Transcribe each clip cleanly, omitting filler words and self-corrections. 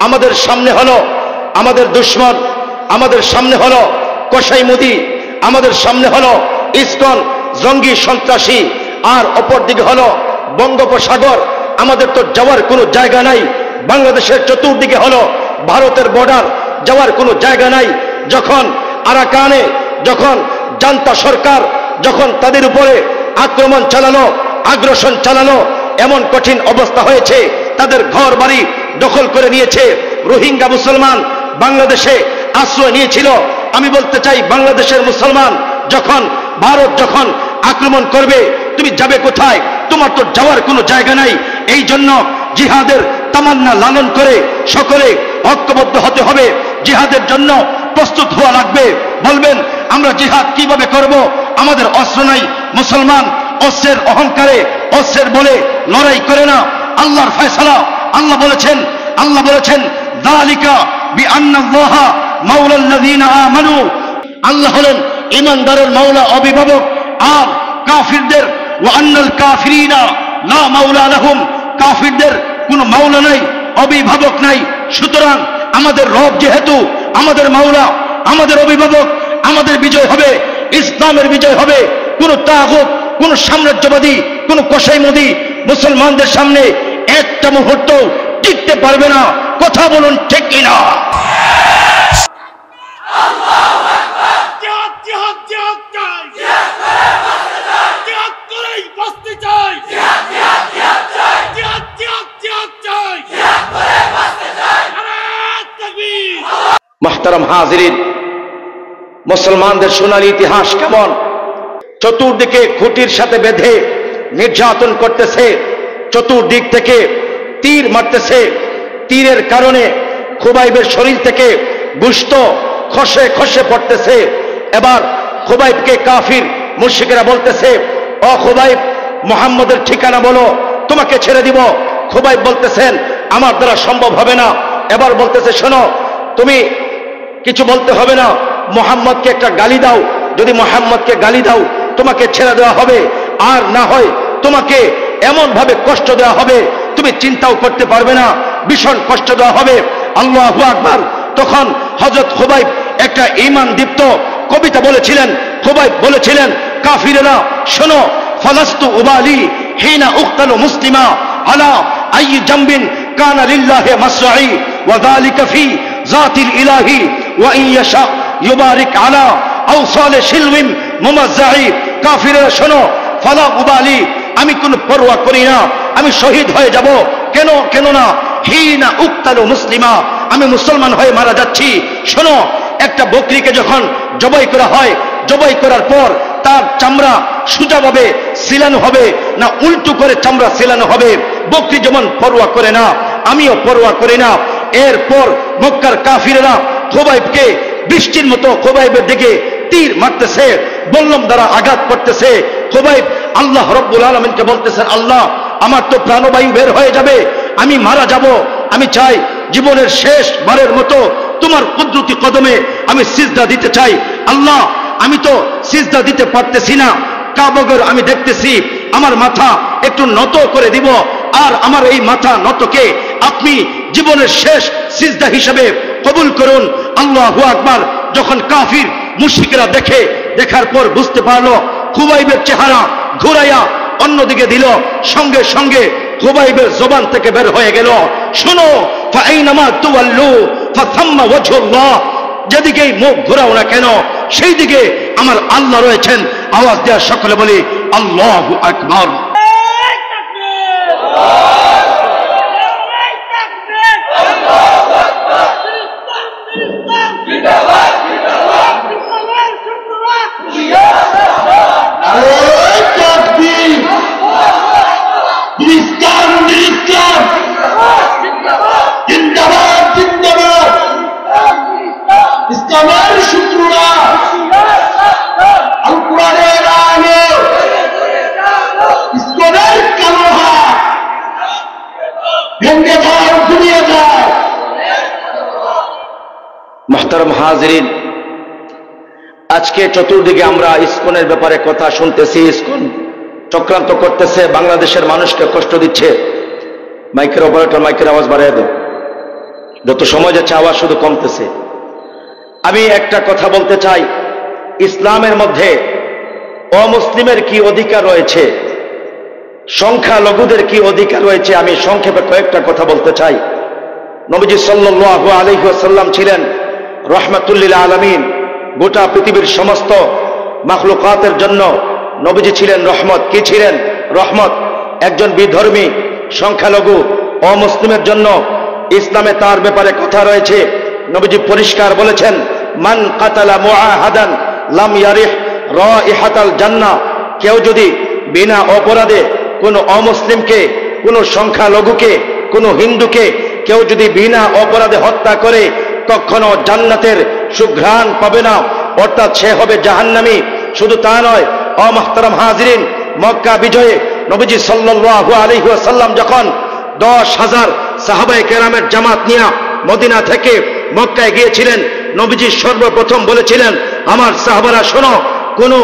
আমাদের সামনে হলো আমাদের দুশ্মন, আমাদের সামনে হলো কসাই মুদি, আমাদের সামনে হলো ইসকন জঙ্গি সন্ত্রাসী, আর অপর দিকে হলো বঙ্গোপসাগর। আমাদের তো যাওয়ার কোনো জায়গা নাই। বাংলাদেশের চতুর্দিকে হলো ভারতের বর্ডার, যাওয়ার কোনো জায়গা নাই। যখন আরাকানে যখন জান্তা সরকার যখন তাদের উপরে আক্রমণ চালানো, আগ্রাসন চালানো, এমন কঠিন অবস্থা হয়েছে, তাদের ঘর বাড়ি দখল করে নিয়েছে। রোহিঙ্গা মুসলমান বাংলাদেশে আশ্রয় নিয়েছিল। আমি বলতে চাই, বাংলাদেশের মুসলমান যখন ভারত যখন আক্রমণ করবে, তুমি যাবে কোথায়? তোমার তো যাওয়ার কোনো জায়গা নাই। এই জন্য জিহাদের তামান্না লালন করে সকলে ঐক্যবদ্ধ হতে হবে। জিহাদের জন্য প্রস্তুত হওয়া লাগবে। বলবেন আমরা জিহাদ কিভাবে করব? আমাদের অস্ত্র নাই। মুসলমান অস্ত্রের অহংকারে, অস্ত্রের বলে লড়াই করে না। আল্লাহর ফয়সালা, আল্লাহ বলেছেন যালিকা বিআন্নাল্লাহা মাওলাল্লাযীনা আমানু। আল্লাহ হলেন ঈমানদারের মাওলা, অভিভাবক। আর কাফিরদের ওয়া আন্নাল কাফিরিনা লা মাওলা লাহুম, কাফিরদের কোনো মাওলা নাই, অভিভাবক নাই। সুতরাং আমাদের রব যেহেতু আমাদের মাওলা, আমাদের অভিভাবক, আমাদের বিজয় হবে, ইসলামের বিজয় হবে। কোন তাগুত, কোন সাম্রাজ্যবাদী, কোন কসাইমুদি মুসলমানদের সামনে একটা মুহূর্ত টিকতে পারবে না। কথা বলুন ঠিক কিনা? মুহতারাম হাজিরিন, মুসলমানদের সোনালী ইতিহাস কেমন? চতুর্দিকে খুঁটির সাথে বেঁধে নির্যাতন করতেছে, চতুর্দিক থেকে তীর মারতেছে। তীরের কারণে খুবাইবের শরীর থেকে গোশত খসে খসে পড়তেছে। এবার খুবাইবকে কাফির মুশরিকরা বলতেছে, ও খুবাইব, মুহাম্মদের ঠিকানা বলো, তোমাকে ছেড়ে দিব। খুবাইব বলতেছেন, আমার দ্বারা সম্ভব হবে না। এবার বলতেছে, শোনো, তুমি কিছু বলতে হবে না, মুহাম্মদকে একটা গালি দাও। যদি মুহাম্মদকে গালি দাও, তোমাকে ছেড়ে দেওয়া হবে। আর না হয় তোমাকে এমন ভাবে কষ্ট দেওয়া হবে, তুমি চিন্তাও করতে পারবে না, ভীষণ কষ্ট দেওয়া হবে। আল্লাহু আকবার। তখন হযরত খুবাইব একটা ঈমান দীপ্ত কবিতা বলেছিলেন। খুবাইব বলেছিলেন, কাফিরেরা শোনো, ফালাস্তু উবালি হিনা উক্তালু মুসলিমা আলা আই জামবিন কানা লিল্লাহি মাসরাই ওয়া যালিকা ফি জাতিল ইলাহি ওয়া ইন ইয়াশা ইউবারিক আলা আওসালে শিলমিন মুমাজ্জাই। কাফিরেরা শোনো, ফালা উবালি, আমি কোনো পরোয়া করি না, আমি শহীদ হয়ে যাব। কেন না, হিনা উক্তালু মুসলিমা, আমি মুসলমান হয়ে মারা যাচ্ছি। শোনো, একটা বকরিকে যখন জবাই করা হয়, জবাই করার পর তার চামড়া সোজাভাবে সিলানো হবে না উল্টো করে চামড়া সিলানো হবে? বকরি যেমন পরোয়া করে না, আমিও পরোয়া করি না। এরপর মক্কার কাফিরেরা খুবাইবকে বৃষ্টির মতো খুবাইবের দিকে তীর মারতেছে, বল্লম দ্বারা আঘাত করতেছে। খুবাইব আল্লাহ রব্বুল আলামিনকে বলতেছেন, আল্লাহ, আমার তো প্রাণবায়ু বের হয়ে যাবে, আমি মারা যাব। আমি চাই জীবনের শেষ বারের মতো তোমার কুদরতি কদমে আমি সিজদা দিতে চাই। আল্লাহ, আমি তো সিজদা দিতে পারতেছি না, কাবাগর আমি দেখতেছি, আমার মাথা একটু নত করে দিব। আর আমার এই মাথা নতকে আপনি জীবনের শেষ সিজদা হিসেবে কবুল করুন। আল্লাহু আকবার। যখন কাফির মুশরিকরা দেখার পর বুঝতে পারলো, খুবাইবের চেহারা ঘুরাইয়া অন্যদিকে দিল, সঙ্গে সঙ্গে খুবাইবের জবান থেকে বের হয়ে গেল, শোনো, ফাইনামা তুওয়াল্লু ফাসাম্মা ওয়াজহুল্লাহ, যেদিকেই মুখ ঘোরাও না কেন সেই দিকে আমার আল্লাহ রয়েছেন। আওয়াজ দেওয়া সকলে বলি আল্লাহু আকবার। ইসলামের শত্রুরা আল কোরআনের আলো, ইসলামের কালো হাত ভেঙে যাও, ঘুরিয়ে যাও। মুহতারাম হাজিরিন, আজকে চতুর্দিকে আমরা ইসকনের ব্যাপারে কথা শুনতেছি। ইসকন চক্রান্ত করতেছে, বাংলাদেশের মানুষকে কষ্ট দিচ্ছে। মাইকের অপারেটর মাইকের আওয়াজ বাড়িয়ে দাও। যত সময় যাচ্ছে আওয়াজ শুধু কমতেছে। আমি একটা কথা বলতে চাই, ইসলামের মধ্যে অমুসলিমের কি অধিকার রয়েছে, সংখ্যালঘুদের কি অধিকার রয়েছে, আমি সংক্ষেপে কয়েকটা কথা বলতে চাই। নবীজি সাল্লাল্লাহু আলাইহি ওয়াসাল্লাম ছিলেন রাহমাতুল লিল আলামিন, গোটা পৃথিবীর সমস্ত মাখলুকাতের জন্য নবীজি ছিলেন রহমত। কি ছিলেন? রহমত। একজন বিধর্মী সংখ্যালঘু অমুসলিমের জন্য ইসলামে তার ব্যাপারে কথা রয়েছে। নবীজি পরিষ্কার বলেছেন, মান কাতালা মুআহাদান লাম ইয়ারিহ রাইহাতাল জান্নাহ। কেউ যদি বিনা অপরাধে কোনো অমুসলিমকে, কোনো সংখ্যালঘুকে, কোনো হিন্দুকে কেউ যদি বিনা অপরাধে হত্যা করে কখনো জান্নাতের সুঘ্রাণ পাবে না, অর্থাৎ সে হবে জাহান্নামী। শুধু তা নয়, অমহতারাম হাজিরিন, মক্কা বিজয়ে নবীজি সাল্লাল্লাহু আলাইহি ওয়াসাল্লাম যখন 10,000 সাহাবায়ে কেরামের জামাত নিয়ে মদিনা থেকে মক্কায় গিয়েছিলেন, নবীজি সর্বপ্রথম বলেছিলেন, আমার সাহাবারা শোনো, কোনো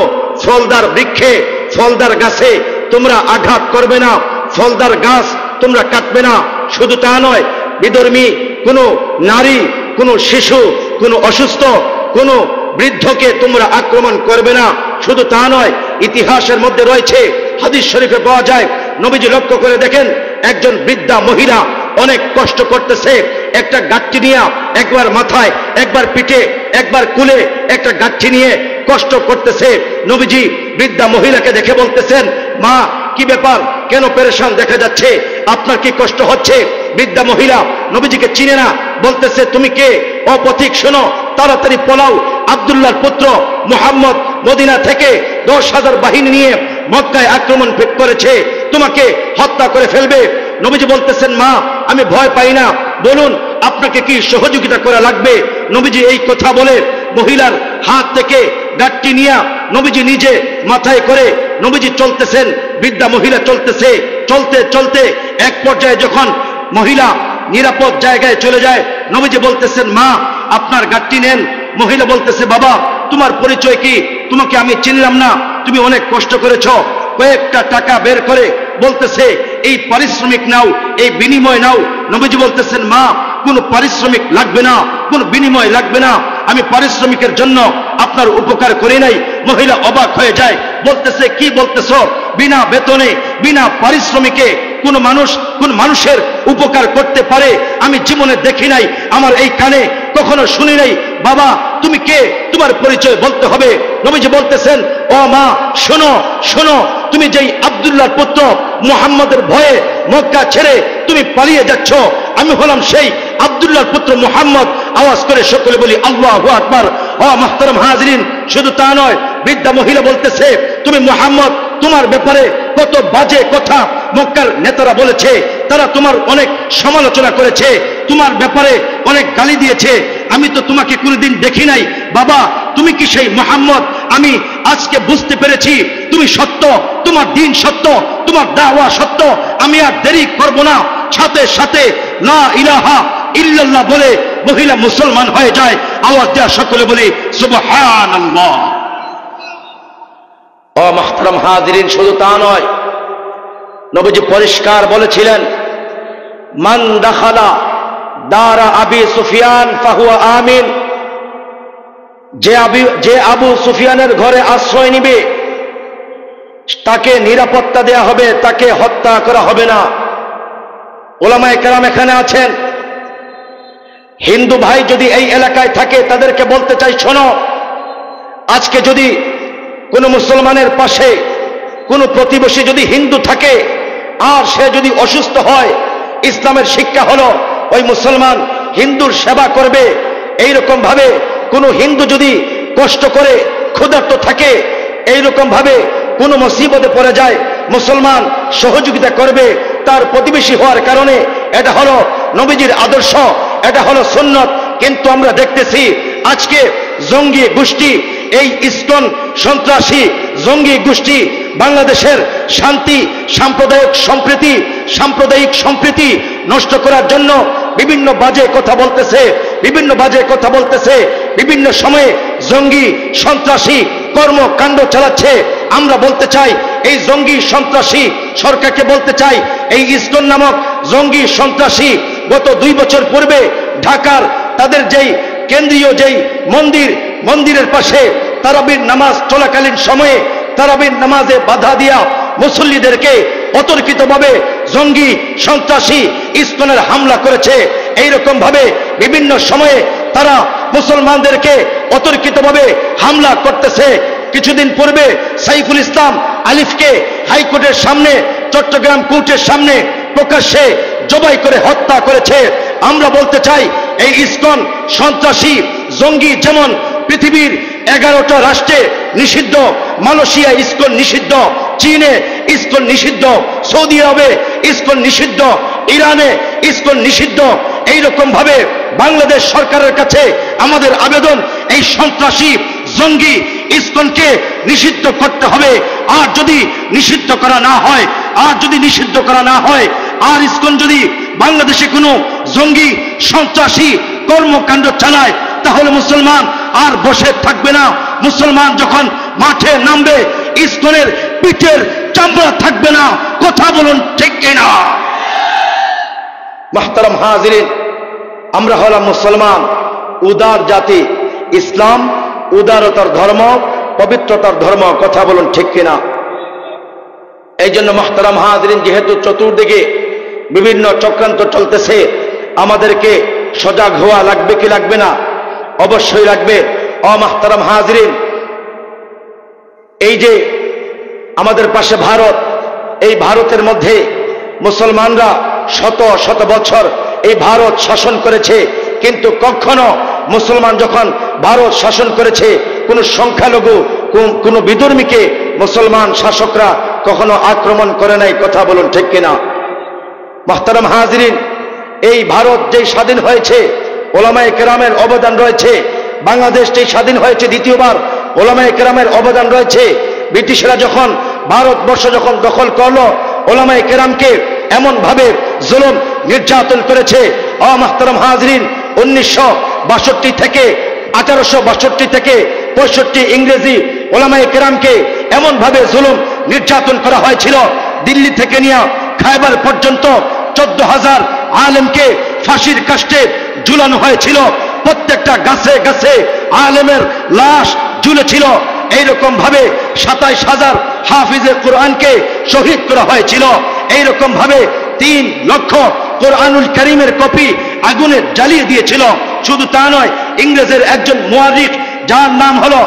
ফলদার বৃক্ষে, ফলদার গাছে তোমরা আঘাত করবে না, ফলদার গাছ তোমরা কাটবে না। শুধু তা নয়, বিধর্মী কোনো নারী, কোনো শিশু, কোনো অসুস্থ, কোনো বৃদ্ধকে তোমরা আক্রমণ করবে না। শুধু তা নয়, ইতিহাসের মধ্যে রয়েছে, হাদিস শরীফে পাওয়া যায়, নবীজি লক্ষ্য করে দেখেন একজন বৃদ্ধা মহিলা অনেক কষ্ট করতেছে, একটা গাঁটটি নিয়ে একবার মাথায়, একবার পিঠে, একবার কুলে একটা গাঁটটি নিয়ে কষ্ট করতেছে। নবীজি বৃদ্ধা মহিলাকে দেখে বলতেছেন, মা কি ব্যাপার, কেন পেরেশান দেখা যাচ্ছে, আপনার কি কষ্ট হচ্ছে? বৃদ্ধা মহিলা নবীজিকে চিনে না, বলতেছে, তুমি কে? অপথিক, শোনো, তাড়াতাড়ি পলাও, আব্দুল্লাহর পুত্র মুহাম্মদ মদিনা থেকে 10,000 বাহিনী নিয়ে মক্কায় আক্রমণ করেছে, তোমাকে হত্যা করে ফেলবে। নবীজি বলতেছেন, মা আমি ভয় পাই না, বলুন আপনাকে কি সহযোগিতা করা লাগবে? নবীজি এই কথা বলে মহিলার হাত থেকে গাঁটটি নিয়ে নবীজি নিজে মাথায় করে নবীজি চলতেছেন, বৃদ্ধা মহিলা চলতেছে। চলতে চলতে এক পর্যায়ে যখন মহিলা নিরাপদ জায়গায় চলে যায়, নবীজি বলতেছেন, মা আপনার গাঁটটি নেন। মহিলা বলতেছে, বাবা তোমার পরিচয় কি? তোমাকে আমি চিনলাম না, তুমি অনেক কষ্ট করেছো। কয়েকটা টাকা বের করে বলতেছে, এই পারিশ্রমিক নাও, এই বিনিময় নাও। নবীজি বলতেছেন, মা কোনো পারিশ্রমিক লাগবে না, কোনো বিনিময় লাগবে না, আমি পারিশ্রমিকের জন্য আপনার উপকার করি নাই। মহিলা অবাক হয়ে যায়, বলতেছে, কি বলতেছ? বিনা বেতনে, বিনা পারিশ্রমিকে কোন মানুষের উপকার করতে পারে আমি জীবনে দেখি নাই, আমার এই কানে কখনো শুনি নাই। বাবা তুমি কে? তোমার পরিচয় বলতে হবে। নবীজি বলতেছেন, ও মা শোনো শোনো, তুমি যেই আব্দুল্লাহর পুত্র মুহাম্মদের ভয়ে মক্কা ছেড়ে তুমি পালিয়ে যাচ্ছ, আমি হলাম সেই আব্দুল্লাহর পুত্র মুহাম্মদ। আওয়াজ করে সকলে বলি আল্লাহু আকবার। ও মুহতারাম হাজিরিন, শুধু তা নয়, বৃদ্ধা মহিলা বলতেছে, তুমি মুহাম্মদ, তোমার ব্যাপারে কত বাজে কথা মক্কার নেতারা বলেছে, তারা তোমার অনেক সমালোচনা করেছে, তোমার ব্যাপারে অনেক গালি দিয়েছে, আমি তো তোমাকে কোনোদিন দেখি নাই। বাবা তুমি কি সেই মুহাম্মদ? আমি আজকে বুঝতে পেরেছি তুমি সত্য, তোমার দিন সত্য, তোমার দাওয়া সত্য। আমি আর দেরি করব না, সাথে সাথে লা ইলাহা ইল্লাল্লাহ বলে মহিলা মুসলমান হয়ে যায়। আওয়াজ দেওয়া সকলে বলি সুবহানাল্লাহ। ও মুহতারাম হাজিরিন, শুধু তা নয়, নবীজি পরিষ্কার বলেছিলেন, মান দাখালা দারা আবি সুফিয়ান ফাহুয়া আমিন। যে আবু সুফিয়ানের ঘরে আশ্রয় নিবে তাকে নিরাপত্তা দেয়া হবে, তাকে হত্যা করা হবে না। ওলামায়ে কেরাম এখানে আছেন, হিন্দু ভাই যদি এই এলাকায় থাকে তাদেরকে বলতে চাই, শোনো, আজকে যদি কোনো মুসলমানের পাশে কোনো প্রতিবেশী যদি হিন্দু থাকে আর সে যদি অসুস্থ হয়, ইসলামের শিক্ষা হলো ওই মুসলমান হিন্দুর সেবা করবে। এইরকম ভাবে কোনো হিন্দু যদি কষ্ট করে ক্ষুধার্ত থাকে, এইরকম ভাবে কোনো মুসিবতে পড়ে যায়, মুসলমান সহযোগিতা করবে তার প্রতিবেশী হওয়ার কারণে। এটা হলো নবীজির আদর্শ, এটা হলো সুন্নত। কিন্তু আমরা দেখতেছি আজকে জঙ্গি গোষ্ঠী, এই ইসকন সন্ত্রাসী জঙ্গি গোষ্ঠী বাংলাদেশের শান্তি, সাম্প্রদায়িক সম্প্রীতি নষ্ট করার জন্য বিভিন্ন বাজে কথা বলতেছে, বিভিন্ন সময়ে জঙ্গি সন্ত্রাসী কর্মকাণ্ড চালাচ্ছে। আমরা বলতে চাই, এই জঙ্গি সন্ত্রাসী সরকারকে বলতে চাই, এই ইসকন নামক জঙ্গি সন্ত্রাসী গত 2 বছর পূর্বে ঢাকার তাদের যেই কেন্দ্রীয় যেই মন্দিরের পাশে তারাবির নামাজ চলাকালীন সময়ে তারাবির নামাজে বাধা দিয়া মুসল্লিদেরকে অতর্কিতভাবে জঙ্গি সন্ত্রাসী ইসকনের হামলা করেছে। এইরকম ভাবে বিভিন্ন সময়ে তারা মুসলমানদেরকে অতর্কিতভাবে হামলা করতেছে। কিছুদিন পূর্বে সাইফুল ইসলাম আলিফকে হাইকোর্টের সামনে, চট্টগ্রাম কোর্টের সামনে প্রকাশ্যে জবাই করে হত্যা করেছে। আমরা বলতে চাই, এই ইসকন সন্ত্রাসী জঙ্গি যেমন পৃথিবীর 11টা রাষ্ট্রে নিষিদ্ধ, মালয়েশিয়া ইসকন নিষিদ্ধ, চীনে ইসকন নিষিদ্ধ, সৌদি আরবে ইসকন নিষিদ্ধ, ইরানে ইসকন নিষিদ্ধ, এইরকম ভাবে বাংলাদেশ সরকারের কাছে আমাদের আবেদন, এই সন্ত্রাসী জঙ্গি ইসকনকে নিষিদ্ধ করতে হবে। আর যদি নিষিদ্ধ করা না হয়, আর ইসকন যদি বাংলাদেশে কোনো জঙ্গি সন্ত্রাসী কর্মকাণ্ড চালায়, তাহলে মুসলমান আর বসে থাকবে না। মুসলমান যখন মাঠে নামবে, ইসকনের পিঠের চামড়া থাকবে না। কথা বলুন ঠিক কিনা? মুহতারাম হাজিরিন, আমরা হলাম মুসলমান, উদার জাতি। ইসলাম উদারতার ধর্ম, পবিত্রতার ধর্ম। কথা বলুন ঠিক কিনা? এই জন্য মুহতারাম হাজিরিন, যেহেতু চতুর্দিকে বিভিন্ন চক্রান্ত চলতেছে, আমাদেরকে সজাগ হওয়া লাগবে কি লাগবে না? অবশ্যই লাগবে। মুহতারাম হাজিরিন, এই যে আমাদের পাশে ভারত, এই ভারতের মধ্যে মুসলমানরা শত শত বছর এই ভারত শাসন করেছে, কিন্তু কখনো মুসলমান যখন ভারত শাসন করেছে, কোন সংখ্যালঘু কোন বিধর্মীকে মুসলমান শাসকরা কখনো আক্রমণ করে নাই। কথা বলুন ঠিক কিনা? মুহতারাম হাজিরিন, এই ভারত যেই স্বাধীন হয়েছে, ওলামায়ে কেরামের অবদান রয়েছে। বাংলাদেশ যেই স্বাধীন হয়েছে দ্বিতীয়বার, ওলামায়ে কেরামের অবদান রয়েছে। ব্রিটিশরা যখন ভারতবর্ষ যখন দখল করলো, ওলামায়ে কেরামকে এমন ভাবে জুলুম নির্যাতন করেছে। মুহতারাম হাজিরিন, 1962 থেকে 1862 থেকে 65 ইংরেজি ওলামায়ে কেরামকে এমন ভাবে জুলুম নির্যাতন করা হয়েছিল। দিল্লি থেকে নিয়ে খায়বার পর্যন্ত 14,000 আলেমকে ফাঁসির কাস্টে ঝুলানো হয়েছিল। প্রত্যেকটা গাছে গাছে আলেমের লাশ ঝুলেছিল। এইরকম ভাবে 27,000 হাফিজে কোরআনকে শহীদ করা হয়েছিল। এইরকম ভাবে 3 লক্ষ কোরআনুল কারীমের কপি আগুনে জ্বালিয়ে দিয়েছিল। শুধু তা নয়, ইংরেজের একজন মুয়াররিখ, যার নাম হলো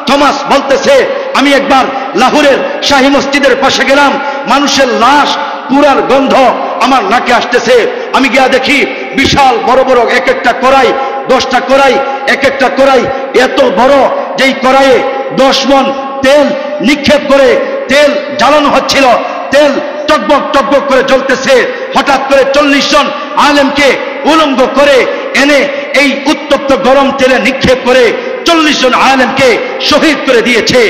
থমাস বলতেছে, আমি একবার লাহোরের শাহী মসজিদের পাশে গেলাম, মানুষের লাশ পুরার গন্ধ আমার নাকে আসতেছে। আমি গিয়া দেখি বিশাল বড় বড় এক একটা কড়াই, 10টা কড়াই, এক একটা কড়াই এত বড়, যেই কড়াইয়ে 10 মণ তেল নিক্ষেপ করে তেল জ্বালানো হচ্ছিল। তেল টকবক টকবক করে জ্বলতেছে। হঠাৎ করে 40 জন আলেমকে উলঙ্গ করে এনে এই উত্তপ্ত গরম তেলে নিক্ষেপ করে 40 জন আলেমকে শহীদ করে দিয়েছে।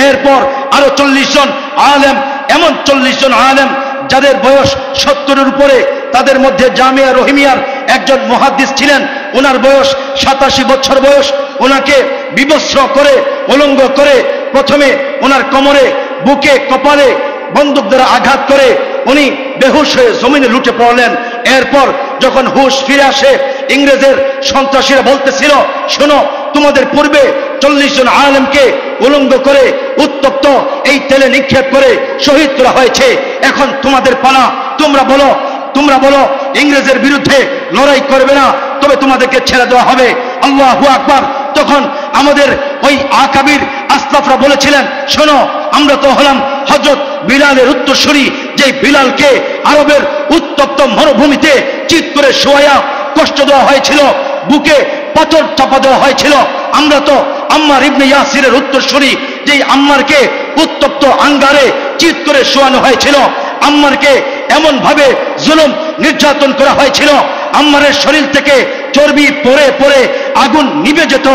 এরপর আরো 40 জন আলেম, এমন 40 জন আলেম যাদের বয়স 70-এর উপরে, তাদের মধ্যে জামিয়া রহিমিয়ার একজন মুহাদ্দিস ছিলেন, ওনার বয়স 87 বছর বয়স। ওনাকে বিবস্ত্র করে উলঙ্গ করে প্রথমে ওনার কোমরে, বুকে, কপালে বন্দুক দ্বারা আঘাত করে উনি বেহুশ হয়ে জমিনে লুটে পড়লেন। এরপর যখন হুশ ফিরে আসে, ইংরেজের সন্ত্রাসীরা বলতেছিল, শোনো, তোমাদের পূর্বে 40 জন আলেমকে উলঙ্গ করে উত্তপ্ত এই তেলে নিক্ষেপ করে শহীদ করা হয়েছে, এখন তোমাদের পালা। তোমরা বলো ইংরেজের বিরুদ্ধে লড়াই করবে না, তবে তোমাদেরকে ছেড়ে দেওয়া হবে। আল্লাহু আকবার। তখন আমাদের ওই আকাবির আসলাফরা বলেছিলেন, শোনো, আমরা তো হলাম হযরত বিলালের উত্তরসূরি, যে বিলালকে আরবের উত্তপ্ত মরুভূমিতে চিৎ করে শোয়া কষ্ট দেওয়া হয়েছিল, বুকে পাথর চাপা দেওয়া হয়েছিল। আমরা তো আম্মার ইবনে ইয়াসিরের উত্তরসূরি, যেই আম্মারকে উত্তপ্ত আঙ্গারে চিৎ করে শোয়ানো হয়েছিল। আম্মারকে এমন ভাবে জুলুম নির্যাতন করা হয়েছিল, আম্মারের শরীর থেকে চর্বি পড়ে পড়ে আগুন নিভে যেত,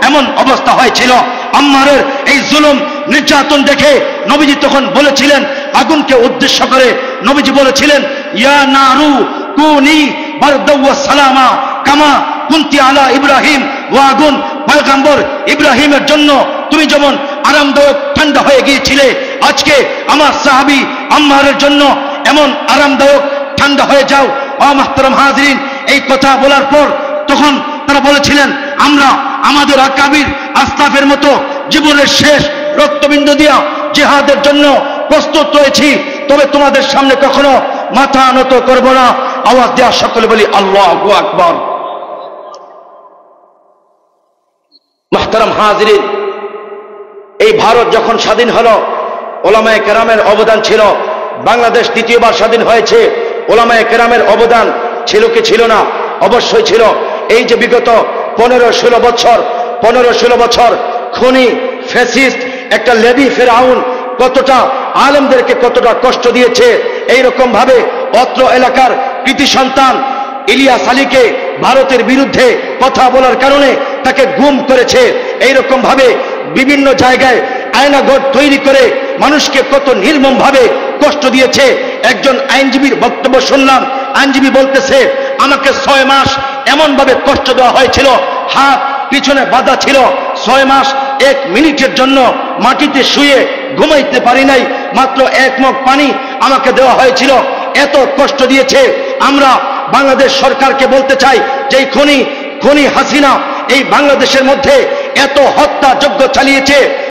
এমন অবস্থা হয়েছিল। আম্মারের এই জুলুম নির্যাতন দেখে নবীজি তখন বলেছিলেন, আগুনকে উদ্দেশ্য করে নবীজি বলেছিলেন, ইয়া নারু কুনি বারদাও ওয়া সালামা কামা কুনতি আলা ইব্রাহিম। ও আগুন, পয়গম্বর ইব্রাহিমের জন্য তুমি যেমন আরামদায়ক ঠান্ডা হয়ে গিয়েছিলে, আজকে আমার সাহাবী আম্মারের জন্য এমন আরামদায়ক ঠান্ডা হয়ে যাও। মাহতারাম হাজরিন, এই কথা বলার পর তখন তারা বলেছিলেন, আমরা আমাদের আকাবির আসলাফের মতো জীবনের শেষ রক্তবিন্দু দিয়া জিহাদের জন্য প্রস্তুত রয়েছি, তবে তোমাদের সামনে কখনো মাথা নত করব না। আওয়াজ দেওয়া সকলে বলি আল্লাহু আকবার। মাহতারাম হাজরিন, এই ভারত যখন স্বাধীন হলো, ওলামায়ে কেরামের অবদান ছিল। বাংলাদেশ দ্বিতীয়বার স্বাধীন হয়েছে, ওলামায়ে কেরামের অবদান ছিল কি ছিল না? অবশ্যই ছিল। এই যে বিগত 15-16 বছর খুনি ফ্যাসিস্ট একটা লেডি ফেরাউন কতটা আলেমদেরকে কতটা কষ্ট দিয়েছে, এইরকম ভাবে অত্র এলাকার কৃতি সন্তান ইলিয়াস আলীকে ভারতের বিরুদ্ধে কথা বলার কারণে তাকে গুম করেছে। এইরকম ভাবে বিভিন্ন জায়গায় আয়নাঘর তৈরি করে মানুষকে কত নির্মম ভাবে কষ্ট দিয়েছে। একজন আইনজীবীর বক্তব্য শুনলাম, আইনজীবী বলতেছে, আমাকে 6 মাস এমন ভাবে কষ্ট দেওয়া হয়েছিল, হাত পিছনে বাঁধা ছিল, 6 মাস 1 মিনিটের জন্য মাটিতে শুয়ে ঘুমাইতে পারি নাই, মাত্র 1 মগ পানি আমাকে দেওয়া হয়েছিল, এত কষ্ট দিয়েছে। আমরা বাংলাদেশ সরকারকে বলতে চাই যে এই খুনি হাসিনা এই বাংলাদেশের মধ্যে এত হত্যাযজ্ঞ চালিয়েছে,